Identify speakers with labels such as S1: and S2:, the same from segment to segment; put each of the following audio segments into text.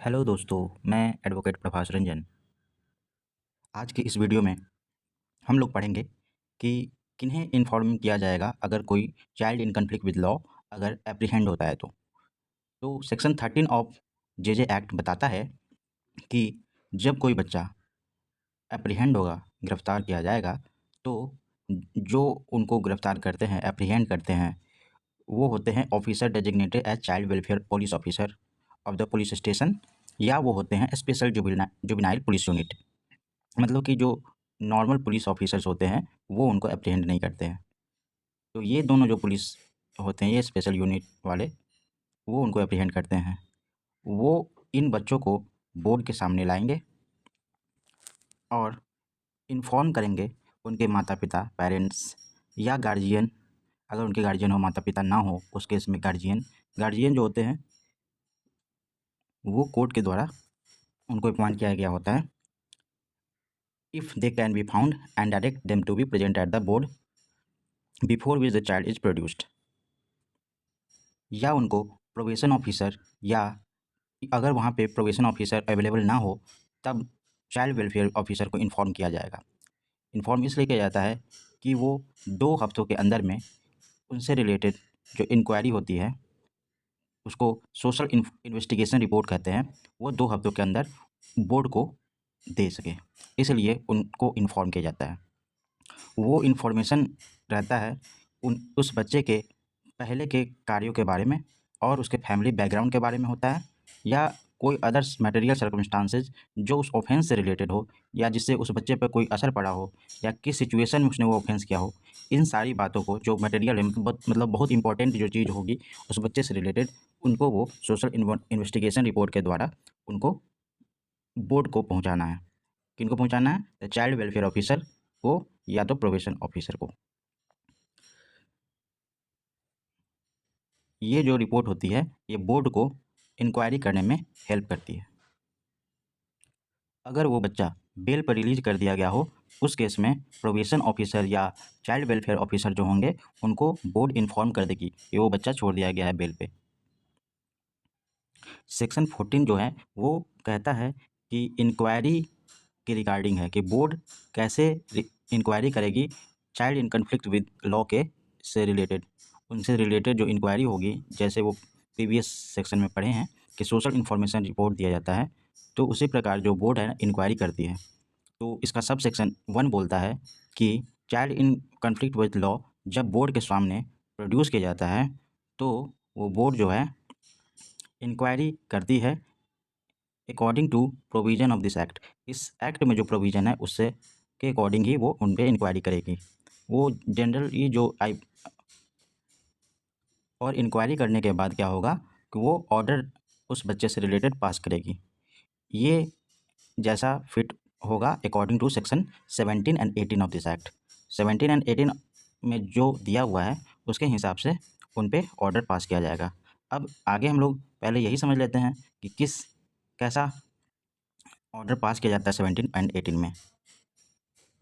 S1: Hello दोस्तों, मैं advocate Prabhas Ranjan. आज की इस वीडियो में हम लोग पढ़ेंगे कि किन्हें इन्फॉर्म किया जाएगा अगर कोई child in conflict with law अगर एप्रीहेंड होता है तो सेक्शन 13 ऑफ जेजे एक्ट बताता है कि जब कोई बच्चा एप्रीहेंड होगा, गिरफ्तार किया जाएगा, तो जो उनको गिरफ्तार करते हैं, एप्रीहेंड करते हैं, वो होते हैं officer designated as child welfare police officer of the police station, या वो होते हैं स्पेशल जुबिनाइल पुलिस यूनिट। मतलब कि जो नॉर्मल पुलिस ऑफिसर्स होते हैं वो उनको एप्रीहेंड नहीं करते हैं। तो ये दोनों जो पुलिस होते हैं, ये स्पेशल यूनिट वाले, वो उनको एप्रीहेंड करते हैं। वो इन बच्चों को बोर्ड के सामने लाएंगे और इन्फॉर्म करेंगे उनके माता पिता, पेरेंट्स या गार्जियन। अगर उनके गार्जियन हो, माता पिता ना हो, उस केस में गार्जियन गार्जियन जो होते हैं वो कोर्ट के द्वारा उनको अपॉइंट किया गया होता है। If they can be found and direct them to be present at the board before which the child is produced. या उनको प्रोबेशन ऑफिसर, या अगर वहाँ पे प्रोबेशन ऑफिसर अवेलेबल ना हो तब चाइल्ड वेलफेयर ऑफिसर को इन्फॉर्म किया जाएगा। इन्फॉर्म इसलिए किया जाता है कि वो 2 हफ्तों के अंदर में उनसे रिलेटेड जो इंक्वायरी होती है, उसको सोशल इन्वेस्टिगेशन रिपोर्ट कहते हैं, वो 2 हफ्तों के अंदर बोर्ड को दे सके, इसलिए उनको इन्फॉर्म किया जाता है। वो इन्फॉर्मेशन रहता है उस बच्चे के पहले के कार्यों के बारे में और उसके फैमिली बैकग्राउंड के बारे में होता है, या कोई अदर्स मटेरियल सर्कमस्टांसेस जो उस ऑफेंस से रिलेटेड हो, या जिससे उस बच्चे पर कोई असर पड़ा हो, या किस सिचुएशन में उसने वो ऑफेंस किया हो। इन सारी बातों को, जो मटेरियल है, मतलब बहुत इंपॉर्टेंट जो चीज़ होगी उस बच्चे से रिलेटेड, उनको वो सोशल इन्वेस्टिगेशन रिपोर्ट के द्वारा उनको बोर्ड को पहुंचाना है। किनको पहुंचाना है? द चाइल्ड वेलफेयर ऑफिसर को या तो प्रोबेशन ऑफिसर को। ये जो रिपोर्ट होती है ये बोर्ड को इंक्वायरी करने में हेल्प करती है। अगर वो बच्चा बेल पर रिलीज कर दिया गया हो, उस केस में प्रोबेशन ऑफिसर या चाइल्ड वेलफेयर ऑफिसर जो होंगे उनको बोर्ड इन्फॉर्म कर देगी कि वो बच्चा छोड़ दिया गया है बेल पे। सेक्शन 14 जो है वो कहता है कि इंक्वायरी के रिगार्डिंग है कि बोर्ड कैसे इंक्वायरी करेगी child in conflict with law के से रिलेटेड। उनसे रिलेटेड जो इंक्वायरी होगी, जैसे वो प्रीवियस सेक्शन में पढ़े हैं कि सोशल इन्फॉर्मेशन रिपोर्ट दिया जाता है, तो उसी प्रकार जो बोर्ड है इंक्वायरी करती है। तो इसका सब सेक्शन 1 बोलता है कि child in conflict with law जब बोर्ड के सामने प्रोड्यूस किया जाता है तो वो बोर्ड जो है इंक्वायरी करती है according to provision of this act. इस एक्ट में जो प्रोविज़न है उससे के अकॉर्डिंग ही वो उन पे इंक्वायरी करेगी। वो जनरली जो आई और इंक्वायरी करने के बाद क्या होगा कि वो ऑर्डर उस बच्चे से रिलेटेड पास करेगी। ये जैसा फिट होगा according to section 17 and 18 of this act. 17 and 18 में जो दिया हुआ है उसके हिसाब से उन पे ऑर्डर पास किया जाएगा। अब आगे हम लोग पहले यही समझ लेते हैं कि कैसा ऑर्डर पास किया जाता है 17 एंड 18 में।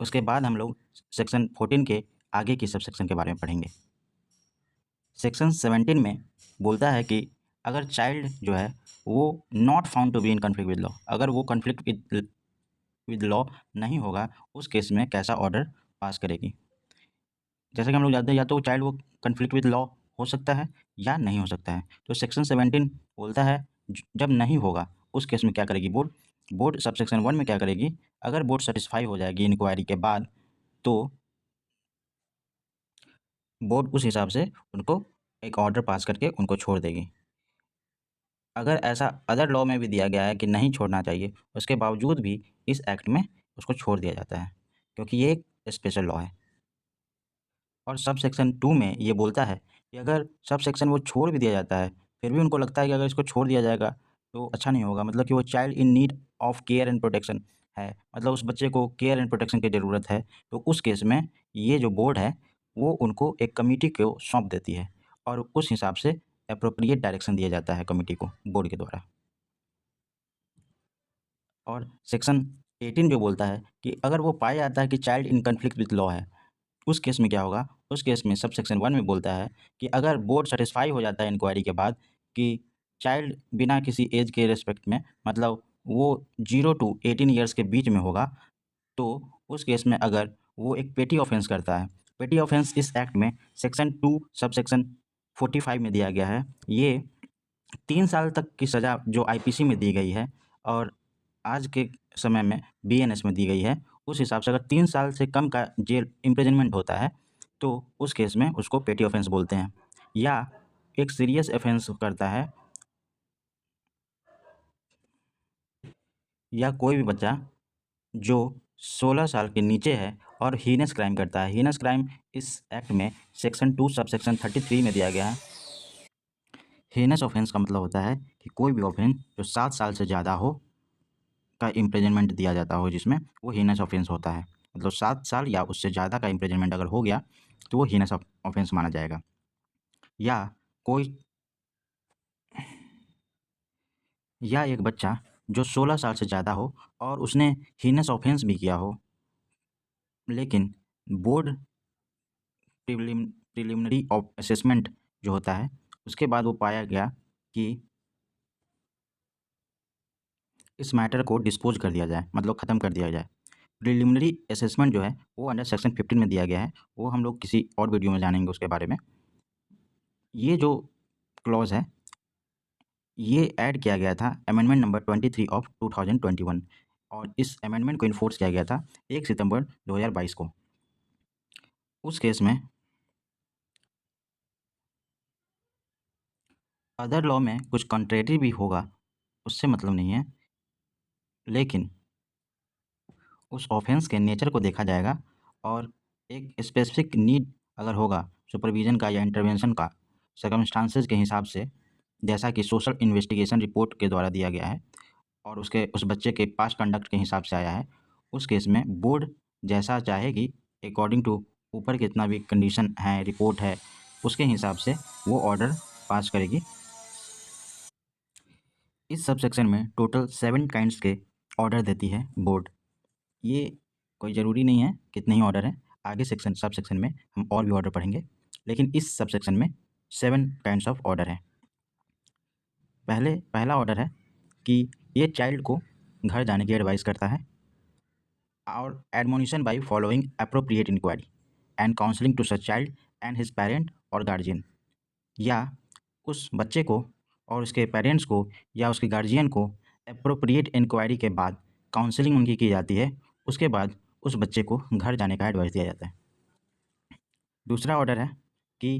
S1: उसके बाद हम लोग सेक्शन 14 के आगे की सब सेक्शन के बारे में पढ़ेंगे। सेक्शन 17 में बोलता है कि अगर चाइल्ड जो है वो not found to be in conflict with law, अगर वो कन्फ्लिक्ट विद लॉ नहीं होगा, उस केस में कैसा ऑर्डर पास करेगी। जैसे कि हम लोग जानते हैं या तो चाइल्ड वो कन्फ्लिक्ट विद लॉ हो सकता है या नहीं हो सकता है। तो सेक्शन 17 बोलता है जब नहीं होगा उस केस में क्या करेगी बोर्ड। बोर्ड सब सेक्शन 1 में क्या करेगी, अगर बोर्ड सेटिस्फाई हो जाएगी इंक्वायरी के बाद तो बोर्ड उस हिसाब से उनको एक ऑर्डर पास करके उनको छोड़ देगी। अगर ऐसा अदर लॉ में भी दिया गया है कि नहीं छोड़ना चाहिए, उसके बावजूद भी इस एक्ट में उसको छोड़ दिया जाता है, क्योंकि ये एक स्पेशल लॉ है। और सब सेक्शन 2 में ये बोलता है कि अगर सब सेक्शन वो छोड़ भी दिया जाता है, फिर भी उनको लगता है कि अगर इसको छोड़ दिया जाएगा तो अच्छा नहीं होगा, मतलब कि वो child in need of care and protection है, मतलब उस बच्चे को केयर एंड प्रोटेक्शन की ज़रूरत है, तो उस केस में ये जो बोर्ड है वो उनको एक कमिटी को सौंप देती है और उस हिसाब से एप्रोप्रिएट डायरेक्शन दिया जाता है कमिटी को बोर्ड के द्वारा। और सेक्शन 18 जो बोलता है कि अगर वो पाया जाता है कि child in conflict with law है, उस केस में क्या होगा, उस केस में सब सेक्शन 1 में बोलता है कि अगर बोर्ड सैटिस्फाई हो जाता है इंक्वायरी के बाद कि चाइल्ड बिना किसी एज के रिस्पेक्ट में, मतलब वो 0 टू 18 ईयर्स के बीच में होगा, तो उस केस में अगर वो एक पेटी ऑफेंस करता है, पेटी ऑफेंस इस एक्ट में सेक्शन 2 सबसेक्शन 45 में दिया गया है। ये 3 साल तक की सज़ा जो आईपीसी में दी गई है और आज के समय में बीएनएस में दी गई है, उस हिसाब से अगर 3 साल से कम का जेल इम्प्रिजनमेंट होता है, तो उस केस में उसको पेटी ऑफेंस बोलते हैं। या एक सीरियस ऑफेंस करता है, या कोई भी बच्चा जो 16 साल के नीचे है और हीनस क्राइम करता है। हीनस क्राइम इस एक्ट में सेक्शन 2 सबसेक्शन 33 में दिया गया है। हीनस ऑफेंस का मतलब होता है कि कोई भी ऑफेंस जो 7 साल से ज़्यादा हो का इम्प्रिजनमेंट दिया जाता हो, जिसमें वो हीनस ऑफेंस होता है। मतलब 7 साल या उससे ज़्यादा का इम्प्रिजनमेंट अगर हो गया तो वो हीनस ऑफेंस माना जाएगा। या कोई या एक बच्चा जो 16 साल से ज़्यादा हो और उसने हीनस ऑफेंस भी किया हो, लेकिन बोर्ड प्रिलिमिनरी असेसमेंट जो होता है उसके बाद वो पाया गया कि इस मैटर को डिस्पोज कर दिया जाए, मतलब ख़त्म कर दिया जाए। प्रिलिमिनरी असेसमेंट जो है वो अंडर सेक्शन 15 में दिया गया है, वो हम लोग किसी और वीडियो में जानेंगे उसके बारे में। ये जो क्लॉज है ये ऐड किया गया था अमेंडमेंट नंबर 23 ऑफ 2021 और इस अमेंडमेंट को इन्फोर्स किया गया था 1 सितंबर 2022 को। उस केस में अदर लॉ में कुछ कंट्रेरी भी होगा, उससे मतलब नहीं है, लेकिन उस ऑफेंस के नेचर को देखा जाएगा और एक स्पेसिफिक नीड अगर होगा सुपरविज़न का या इंटरवेंशन का सर्कमस्टांसेस के हिसाब से, जैसा कि सोशल इन्वेस्टिगेशन रिपोर्ट के द्वारा दिया गया है और उसके उस बच्चे के पास्ट कंडक्ट के हिसाब से आया है, उस केस में बोर्ड जैसा चाहेगी अकॉर्डिंग टू ऊपर कितना भी कंडीशन है, रिपोर्ट है, उसके हिसाब से वो ऑर्डर पास करेगी। इस सब सेक्शन में टोटल 7 काइंड्स के ऑर्डर देती है बोर्ड। ये कोई ज़रूरी नहीं है कितने ही ऑर्डर हैं, आगे सेक्शन सब सेक्शन में हम और भी ऑर्डर पढ़ेंगे, लेकिन इस सब सेक्शन में 7 काइंड्स ऑफ ऑर्डर हैं। पहला ऑर्डर है कि ये चाइल्ड को घर जाने की एडवाइस करता है और admonition by following appropriate inquiry and counselling to such child and his parent or guardian. या उस बच्चे को और उसके पेरेंट्स को या उसके गार्जियन को अप्रोप्रिएट इंक्वायरी के बाद काउंसलिंग उनकी की जाती है, उसके बाद उस बच्चे को घर जाने का एडवाइस दिया जाता है। दूसरा ऑर्डर है कि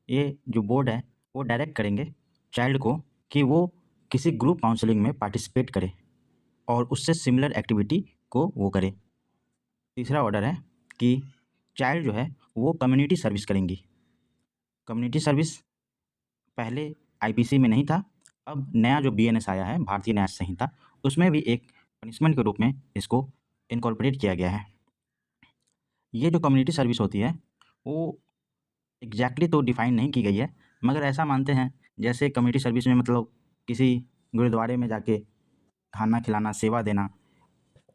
S1: ये जो बोर्ड है वो डायरेक्ट करेंगे चाइल्ड को कि वो किसी ग्रुप काउंसलिंग में पार्टिसिपेट करे और उससे सिमिलर एक्टिविटी को वो करे। तीसरा ऑर्डर है कि चाइल्ड जो है वो कम्युनिटी सर्विस करेंगी। कम्युनिटी सर्विस पहले आईपीसी में नहीं था, अब नया जो बीएनएस आया है भारतीय न्याय संहिता, उसमें भी एक पनिशमेंट के रूप में इसको इनकॉर्पोरेट किया गया है। ये जो कम्युनिटी सर्विस होती है वो एग्जैक्टली तो डिफ़ाइन नहीं की गई है, मगर ऐसा मानते हैं जैसे कम्युनिटी सर्विस में मतलब किसी गुरुद्वारे में जाके खाना खिलाना, सेवा देना,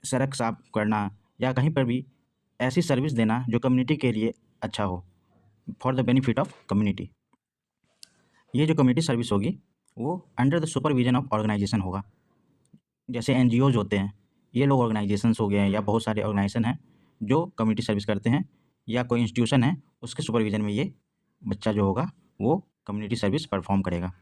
S1: सड़क साफ करना या कहीं पर भी ऐसी सर्विस देना जो कम्युनिटी के लिए अच्छा हो, for the benefit of community. ये जो कम्युनिटी सर्विस होगी वो under the supervision of organisation होगा। जैसे एनजीओज होते हैं, ये लोग ऑर्गेनाइजेशंस हो गए हैं या बहुत सारे ऑर्गेनाइजेशन हैं जो कम्युनिटी सर्विस करते हैं, या कोई इंस्टीट्यूशन है उसके सुपरविजन में ये बच्चा जो होगा वो कम्युनिटी सर्विस परफॉर्म करेगा।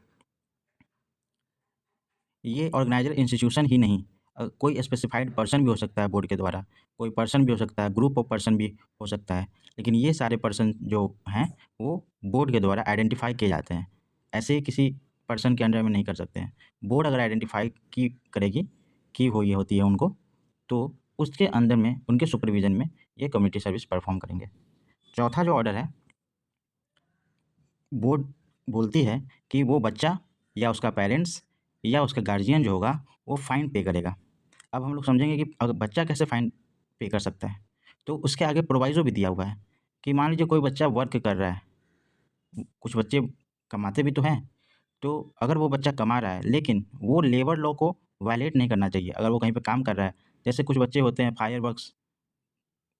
S1: ये ऑर्गेनाइजर इंस्टीट्यूशन ही नहीं, कोई स्पेसिफाइड पर्सन भी हो सकता है बोर्ड के द्वारा, कोई पर्सन भी हो सकता है, ग्रुप ऑफ पर्सन भी हो सकता है, लेकिन ये सारे पर्सन जो हैं वो बोर्ड के द्वारा आइडेंटिफाई किए जाते हैं। ऐसे ही किसी पर्सन के अंडर में नहीं कर सकते हैं। बोर्ड अगर आइडेंटिफाई की करेगी की हुई होती है उनको, तो उसके अंदर में उनके सुपरविजन में ये कम्युनिटी सर्विस परफॉर्म करेंगे। चौथा जो ऑर्डर है, बोर्ड बोलती है कि वो बच्चा या उसका पेरेंट्स या उसका गार्जियन जो होगा वो फ़ाइन पे करेगा। अब हम लोग समझेंगे कि अगर बच्चा कैसे फ़ाइन पे कर सकता है, तो उसके आगे प्रोविज़ो भी दिया हुआ है कि मान लीजिए कोई बच्चा वर्क कर रहा है, कुछ बच्चे कमाते भी तो हैं, तो अगर वो बच्चा कमा रहा है लेकिन वो लेबर लॉ को वायलेट नहीं करना चाहिए। अगर वो कहीं पे काम कर रहा है, जैसे कुछ बच्चे होते हैं फायरवर्क्स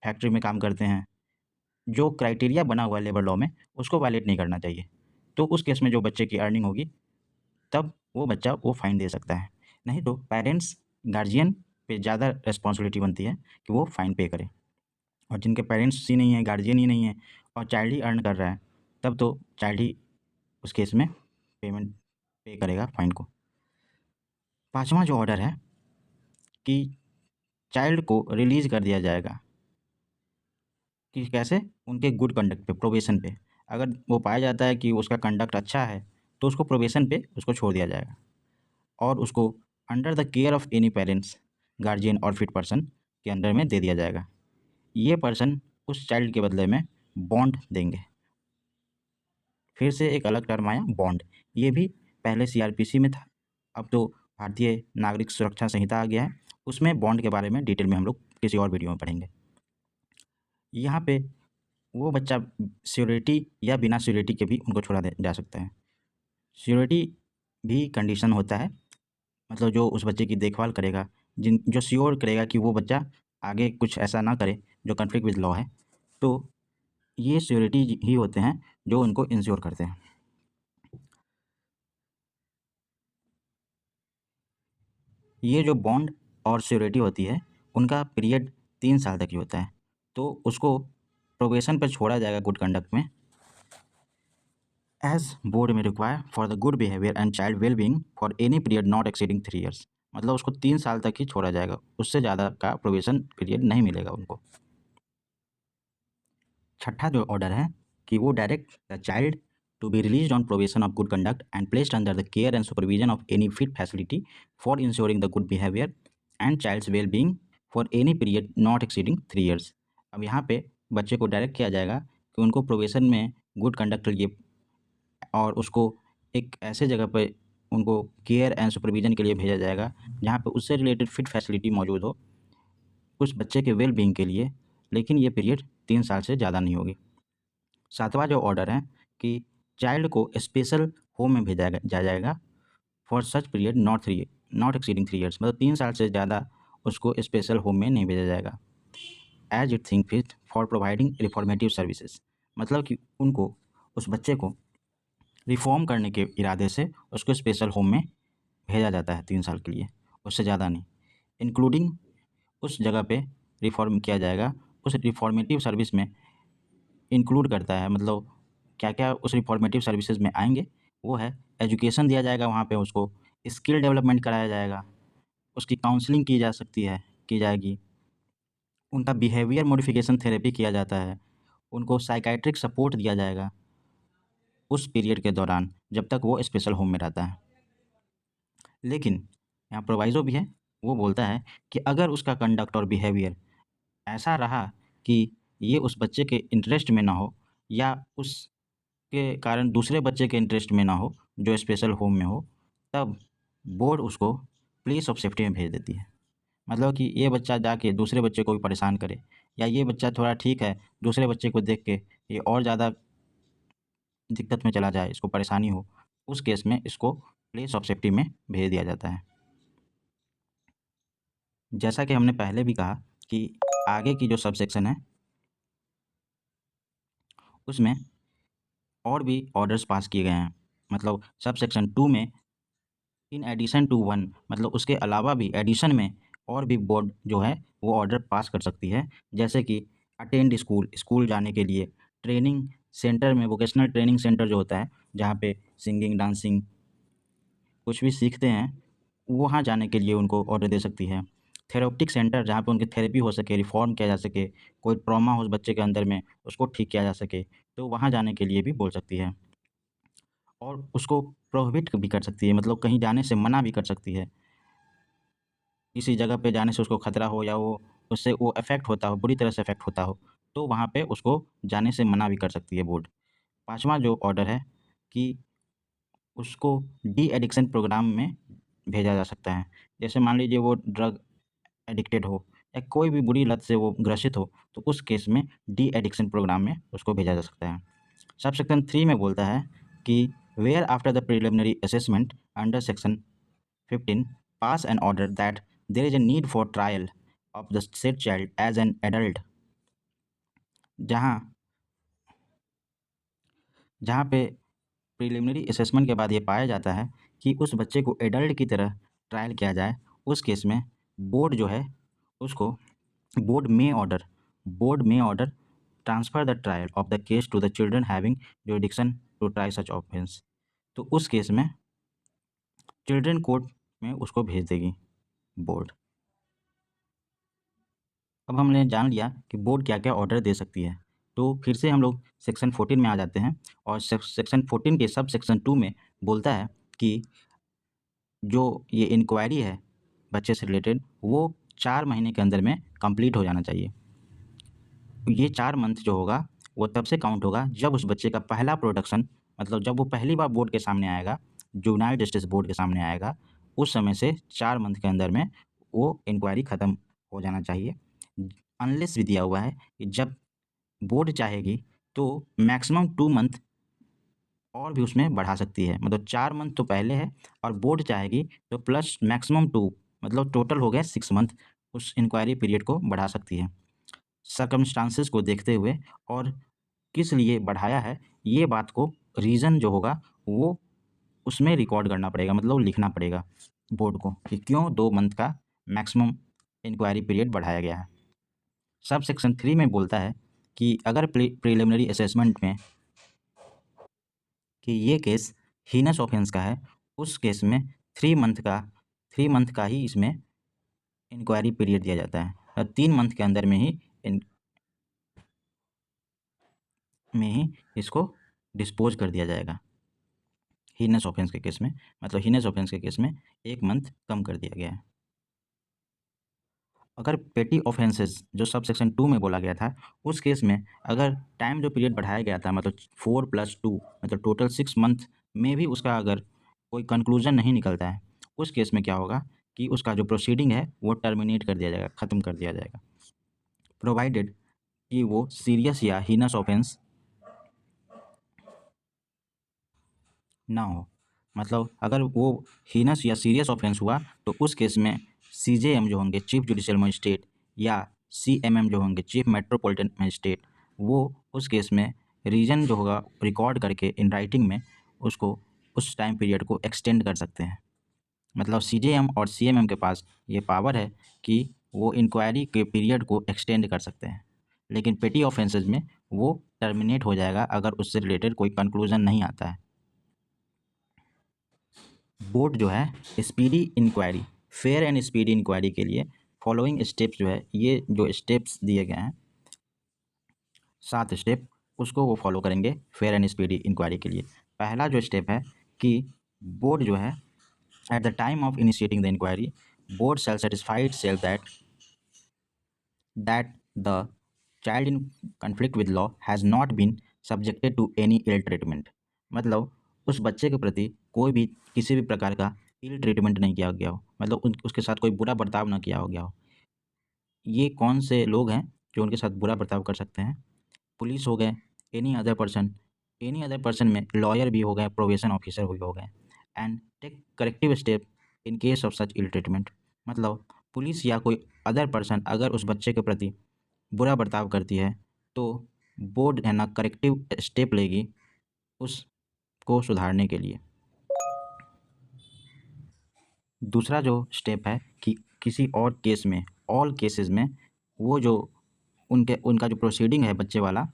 S1: फैक्ट्री में काम करते हैं, जो क्राइटेरिया बना हुआ है लेबर लॉ में उसको वायलेट नहीं करना चाहिए। तो उस केस में जो बच्चे की अर्निंग होगी तब वो बच्चा वो फ़ाइन दे सकता है। नहीं तो पेरेंट्स, गार्जियन पे ज़्यादा रिस्पॉन्सिबिलिटी बनती है कि वो फ़ाइन पे करे। और जिनके पेरेंट्स ही नहीं हैं, गार्जियन ही नहीं है और चाइल्ड ही अर्न कर रहा है, तब तो चाइल्ड ही उस केस में पेमेंट पे करेगा फ़ाइन को। 5वां जो ऑर्डर है कि चाइल्ड को रिलीज़ कर दिया जाएगा। कि कैसे? उनके गुड कंडक्ट पे, प्रोबेशन पे। अगर वो पाया जाता है कि उसका कंडक्ट अच्छा है, तो उसको प्रोबेशन पे उसको छोड़ दिया जाएगा और उसको under the care of any parents, guardian और फिट पर्सन के अंडर में दे दिया जाएगा। ये पर्सन उस चाइल्ड के बदले में बॉन्ड देंगे। फिर से एक अलग टर्म आया, बॉन्ड। ये भी पहले सीआरपीसी में था, अब तो भारतीय नागरिक सुरक्षा संहिता आ गया है। उसमें बॉन्ड के बारे में डिटेल में हम लोग किसी और वीडियो में पढ़ेंगे। यहाँ पे वो बच्चा श्योरिटी या बिना श्योरिटी के भी उनको छोड़ा जा सकता है। श्योरिटी भी कंडीशन होता है, मतलब जो उस बच्चे की देखभाल करेगा, जो श्योर करेगा कि वो बच्चा आगे कुछ ऐसा ना करे जो कॉन्फ्लिक्ट विद लॉ है, तो ये श्योरिटी ही होते हैं जो उनको इंश्योर करते हैं। ये जो बॉन्ड और श्योरिटी होती है, उनका पीरियड 3 साल तक ही होता है, तो उसको प्रोबेशन पर छोड़ा जाएगा गुड कंडक्ट में, एज बोर्ड में require for the good behaviour and child wellbeing for any period not exceeding 3 years. मतलब उसको 3 साल तक ही छोड़ा जाएगा, उससे ज़्यादा का प्रोबेशन पीरियड नहीं मिलेगा उनको। छठा जो ऑर्डर है कि वो direct the child to be release on probation of good conduct and placed under the care and supervision of any fit facility for ensuring the good behaviour and child's well being for any period not exceeding 3 years. अब यहाँ पे बच्चे को direct किया जाएगा कि उनको probation में गुड कंडक्ट के लिए और उसको एक ऐसे जगह पे उनको केयर एंड सुपरविजन के लिए भेजा जाएगा जहाँ पे उससे रिलेटेड फिट फैसिलिटी मौजूद हो उस बच्चे के वेल बींग के लिए, लेकिन ये पीरियड 3 साल से ज़्यादा नहीं होगी। 7वां जो ऑर्डर है कि चाइल्ड को स्पेशल होम में भेजा जाएगा for such period not exceeding 3 years. मतलब 3 साल से ज़्यादा उसको स्पेशल होम में नहीं भेजा जाएगा, as it think fit for providing reformative services. मतलब कि उनको, उस बच्चे को रिफ़ॉर्म करने के इरादे से उसको स्पेशल होम में भेजा जाता है 3 साल के लिए, उससे ज़्यादा नहीं। इंक्लूडिंग उस जगह पे रिफ़ॉर्म किया जाएगा, उस रिफॉर्मेटिव सर्विस में इंक्लूड करता है, मतलब क्या-क्या उस रिफॉर्मेटिव सर्विसेज में आएँगे, वो है एजुकेशन दिया जाएगा वहाँ पे उसको, स्किल डेवलपमेंट कराया जाएगा, उसकी काउंसलिंग की जा सकती है, की जाएगी, उनका बिहेवियर मॉडिफ़िकेशन थेरेपी किया जाता है, उनको साइकियाट्रिक सपोर्ट दिया जाएगा उस पीरियड के दौरान जब तक वो स्पेशल होम में रहता है। लेकिन यहाँ प्रोविज़ो भी है, वो बोलता है कि अगर उसका कंडक्ट और बिहेवियर ऐसा रहा कि ये उस बच्चे के इंटरेस्ट में ना हो या उसके कारण दूसरे बच्चे के इंटरेस्ट में ना हो जो स्पेशल होम में हो, तब बोर्ड उसको प्लेस ऑफ सेफ्टी में भेज देती है। मतलब कि ये बच्चा जाके दूसरे बच्चे को भी परेशान करे या ये बच्चा थोड़ा ठीक है, दूसरे बच्चे को देख के ये और ज़्यादा दिक्कत में चला जाए, इसको परेशानी हो, उस केस में इसको प्लेस ऑफ सेफ्टी में भेज दिया जाता है। जैसा कि हमने पहले भी कहा कि आगे की जो सबसेक्शन है, उसमें और भी ऑर्डर्स पास किए गए हैं। मतलब सबसेक्शन 2 में इन एडिशन टू 1, मतलब उसके अलावा भी एडिशन में और भी बोर्ड जो है वो ऑर्डर पास कर सकती है। जैसे कि अटेंड स्कूल, स्कूल जाने के लिए, ट्रेनिंग सेंटर में, वोकेशनल ट्रेनिंग सेंटर जो होता है जहाँ पे सिंगिंग, डांसिंग कुछ भी सीखते हैं, वहाँ जाने के लिए उनको ऑर्डर दे सकती है। थेरेपेटिक सेंटर जहाँ पे उनकी थेरेपी हो सके, रिफ़ॉर्म किया जा सके, कोई ट्रॉमा हो उस बच्चे के अंदर में, उसको ठीक किया जा सके, तो वहाँ जाने के लिए भी बोल सकती है। और उसको प्रोहिबिट भी कर सकती है, मतलब कहीं जाने से मना भी कर सकती है। किसी जगह पे जाने से उसको खतरा हो या वो उससे वो अफ़ेक्ट होता हो, बुरी तरह से अफ़ेक्ट होता हो, तो वहाँ पे उसको जाने से मना भी कर सकती है बोर्ड। 5वां जो ऑर्डर है कि उसको डी एडिक्शन प्रोग्राम में भेजा जा सकता है। जैसे मान लीजिए वो ड्रग एडिक्टेड हो या कोई भी बुरी लत से वो ग्रसित हो, तो उस केस में डी एडिक्शन प्रोग्राम में उसको भेजा जा सकता है। सबसेक्शन 3 में बोलता है कि where after the preliminary assessment under section 15 pass an order that there is a need for trial of the said child as an adult, जहाँ जहाँ पे प्रिलिमिनरी असेसमेंट के बाद ये पाया जाता है कि उस बच्चे को एडल्ट की तरह ट्रायल किया जाए, उस केस में बोर्ड जो है उसको बोर्ड में order transfer the trial of the case to the children having jurisdiction to try such offence. तो उस केस में चिल्ड्रन कोर्ट में उसको भेज देगी बोर्ड। अब हमने जान लिया कि बोर्ड क्या क्या ऑर्डर दे सकती है। तो फिर से हम लोग सेक्शन 14 में आ जाते हैं और सेक्शन 14 के सब सेक्शन 2 में बोलता है कि जो ये इंक्वायरी है बच्चे से रिलेटेड, वो 4 महीने के अंदर में कंप्लीट हो जाना चाहिए। ये 4 मंथ जो होगा वो तब से काउंट होगा जब उस बच्चे का पहला प्रोडक्शन, मतलब जब वो पहली बार बोर्ड के सामने आएगा, जुवेनाइल जस्टिस बोर्ड के सामने आएगा, उस समय से 4 मंथ के अंदर में वो इंक्वायरी ख़त्म हो जाना चाहिए। अनलेस भी दिया हुआ है कि जब बोर्ड चाहेगी तो मैक्सिमम 2 मंथ और भी उसमें बढ़ा सकती है, मतलब 4 मंथ तो पहले है और बोर्ड चाहेगी तो प्लस मैक्सिमम 2, मतलब टोटल हो गया 6 मंथ, उस इंक्वायरी पीरियड को बढ़ा सकती है। सर्कमस्टांसेस को देखते हुए और किस लिए बढ़ाया है, ये बात को रीज़न जो होगा वो उसमें रिकॉर्ड करना पड़ेगा, मतलब लिखना पड़ेगा बोर्ड को कि क्यों 2 मंथ का मैक्सिमम इंक्वायरी पीरियड बढ़ाया गया है। सब सेक्शन 3 में बोलता है कि अगर प्रिलिमिनरी असेसमेंट में कि ये केस हीनस ऑफेंस का है, उस केस में 3 मंथ का ही इसमें इंक्वायरी पीरियड दिया जाता है और 3 मंथ के अंदर में ही इसको डिस्पोज कर दिया जाएगा। हीनस ऑफेंस के केस में, मतलब हीनस ऑफेंस के केस में 1 मंथ कम कर दिया गया है। अगर पेटी ऑफेंसेस जो सब सेक्शन 2 में बोला गया था, उस केस में अगर टाइम जो पीरियड बढ़ाया गया था, मतलब 4 + 2 मतलब टोटल 6 मंथ में भी उसका अगर कोई कंक्लूजन नहीं निकलता है, उस केस में क्या होगा कि उसका जो प्रोसीडिंग है वो टर्मिनेट कर दिया जाएगा, ख़त्म कर दिया जाएगा, प्रोवाइडेड कि वो सीरियस या हीनस ऑफेंस ना हो। मतलब अगर वो हीनस या सीरियस ऑफेंस हुआ तो उस केस में सीजेएम जो होंगे, चीफ जुडिशियल मजिस्ट्रेट, या सीएमएम जो होंगे, चीफ मेट्रोपॉलिटन मजिस्ट्रेट, वो उस केस में रीजन जो होगा रिकॉर्ड करके इन राइटिंग में उसको उस टाइम पीरियड को एक्सटेंड कर सकते हैं। मतलब सीजेएम और सीएमएम के पास ये पावर है कि वो इंक्वायरी के पीरियड को एक्सटेंड कर सकते हैं, लेकिन पेटी ऑफेंसेस में वो टर्मिनेट हो जाएगा अगर उससे रिलेटेड कोई कंक्लूजन नहीं आता है। बोर्ड जो है speedy inquiry, fair and speedy inquiry के लिए फॉलोइंग स्टेप्स जो है, ये जो स्टेप्स दिए गए हैं 7 स्टेप, उसको वो फॉलो करेंगे फेयर एंड स्पीडी इंक्वायरी के लिए। पहला जो स्टेप है कि बोर्ड जो है at the time of initiating the inquiry, board shall satisfy itself that the child in conflict with law has not been subjected to any ill treatment। मतलब उस बच्चे के प्रति कोई भी किसी भी प्रकार का इल ट्रीटमेंट नहीं किया गया हो, मतलब उसके साथ कोई बुरा बर्ताव ना किया हो गया हो। ये कौन से लोग हैं जो उनके साथ बुरा बर्ताव कर सकते हैं? पुलिस हो गए, एनी अदर पर्सन में लॉयर भी हो गए, प्रोबेशन ऑफिसर भी हो गए। And take corrective step in case of such ill treatment. मतलब पुलिस या कोई अदर पर्सन अगर उस बच्चे के प्रति बुरा बर्ताव करती है तो बोर्ड है ना करेक्टिव स्टेप लेगी उसको सुधारने के लिए। दूसरा जो स्टेप है कि किसी और केस में, ऑल केसेस में, वो जो उनका जो प्रोसीडिंग है बच्चे वाला,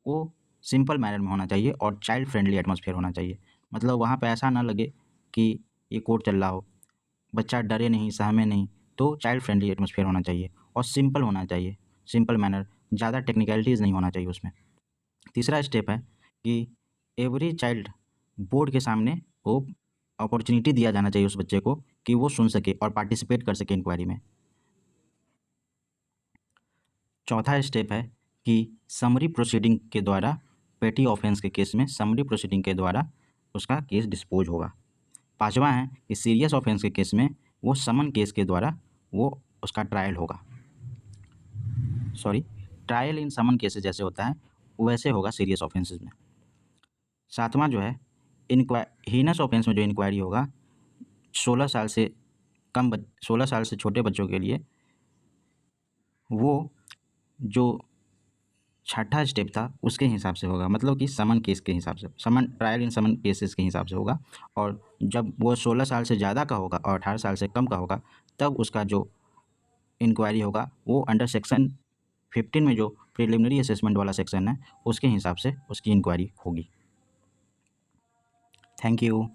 S1: वो सिंपल मैनर में होना चाहिए और चाइल्ड फ्रेंडली एटमॉस्फेयर होना चाहिए। मतलब वहाँ पे ऐसा ना लगे कि ये कोर्ट चल रहा हो, बच्चा डरे नहीं, सहमे नहीं, तो चाइल्ड फ्रेंडली एटमॉस्फेयर होना चाहिए और सिंपल होना चाहिए, सिंपल मैनर, ज़्यादा टेक्निकलिटीज़ नहीं होना चाहिए उसमें। तीसरा स्टेप है कि एवरी चाइल्ड, बोर्ड के सामने वो अपॉर्चुनिटी दिया जाना चाहिए उस बच्चे को कि वो सुन सके और पार्टिसिपेट कर सके इंक्वायरी में। चौथा स्टेप है कि समरी प्रोसीडिंग के द्वारा, पेटी ऑफेंस के केस में समरी प्रोसीडिंग के द्वारा उसका केस डिस्पोज होगा। पाँचवा है कि सीरियस ऑफेंस के केस में वो समन केस के द्वारा वो उसका ट्रायल होगा, ट्रायल इन समन केसेस जैसे होता है वैसे होगा सीरियस ऑफेंसेस में। सातवां जो है हीनस ऑफेंस में जो इंक्वायरी होगा 16 साल से 16 साल से छोटे बच्चों के लिए, वो जो छठा स्टेप था उसके हिसाब से होगा, मतलब कि समन केस के हिसाब से, समन ट्रायल इन समन केसेस के हिसाब से होगा। और जब वो 16 साल से ज़्यादा का होगा और 18 साल से कम का होगा, तब उसका जो इंक्वायरी होगा वो अंडर सेक्शन 15 में जो प्रिलिमिनरी असेसमेंट वाला सेक्शन है उसके हिसाब से उसकी इंक्वायरी होगी। Thank you.